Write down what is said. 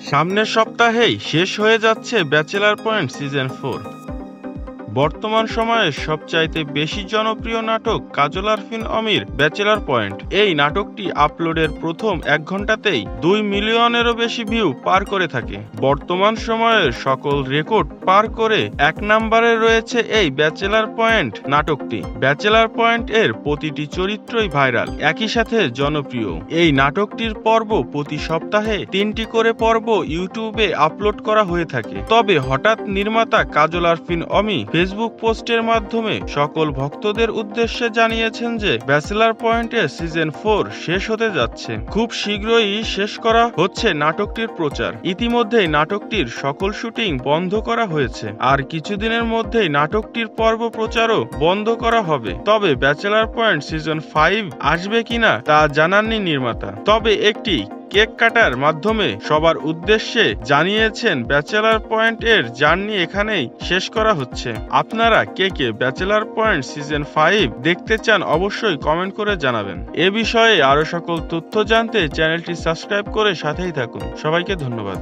সামনের সপ্তাহেই শেষ হয়ে যাচ্ছে ব্যাচেলর পয়েন্ট সিজন 4। বর্তমান সময়ে সবচাইতে বেশি জনপ্রিয় নাটক কাজল আরফিন অমির ব্যাচেলর পয়েন্ট। এই নাটকটি আপলোডের প্রথম 1 ঘন্টাতেই 2 মিলিয়নেরও বেশি ভিউ পার করে থাকে। বর্তমান সময়ের সকল রেকর্ড পার করে 1 নম্বরে রয়েছে এই ব্যাচেলর পয়েন্ট নাটকটি। ব্যাচেলর পয়েন্ট এর প্রতিটি চরিত্রই ভাইরাল, একই সাথে জনপ্রিয়। এই নাটকটির পর্ব প্রতি সপ্তাহে 3টি করে পর্ব ইউটিউবে আপলোড করা হয়ে থাকে। তবে হঠাৎ নির্মাতা কাজল আরফিন অমি ফেসবুক পোস্টের মাধ্যমে সকল ভক্তদের উদ্দেশ্যে জানিয়েছেন যে ব্যাচেলর পয়েন্টের সিজন 4 শেষ হতে যাচ্ছে। খুব শীঘ্রই শেষ করা হচ্ছে নাটকটির প্রচার। ইতিমধ্যেই নাটকটির সকল শুটিং বন্ধ করা হয়েছে, আর কিছুদিনের মধ্যেই নাটকটির পর্ব প্রচারও বন্ধ করা হবে। তবে ব্যাচেলর পয়েন্ট সিজন 5 আসবে কিনা তা জানাননি নির্মাতা। তবে একটি কেক কাটার মাধ্যমে সবার উদ্দেশ্যে জানিয়েছেন ব্যাচেলর পয়েন্ট এর জার্নি এখানেই শেষ করা হচ্ছে। আপনারা কে কে ব্যাচেলর পয়েন্ট সিজন 5 দেখতে চান অবশ্যই কমেন্ট করে জানাবেন। এ বিষয়ে আরো সকল তথ্য জানতে চ্যানেলটি সাবস্ক্রাইব করে সাথেই থাকুন। সবাইকে ধন্যবাদ।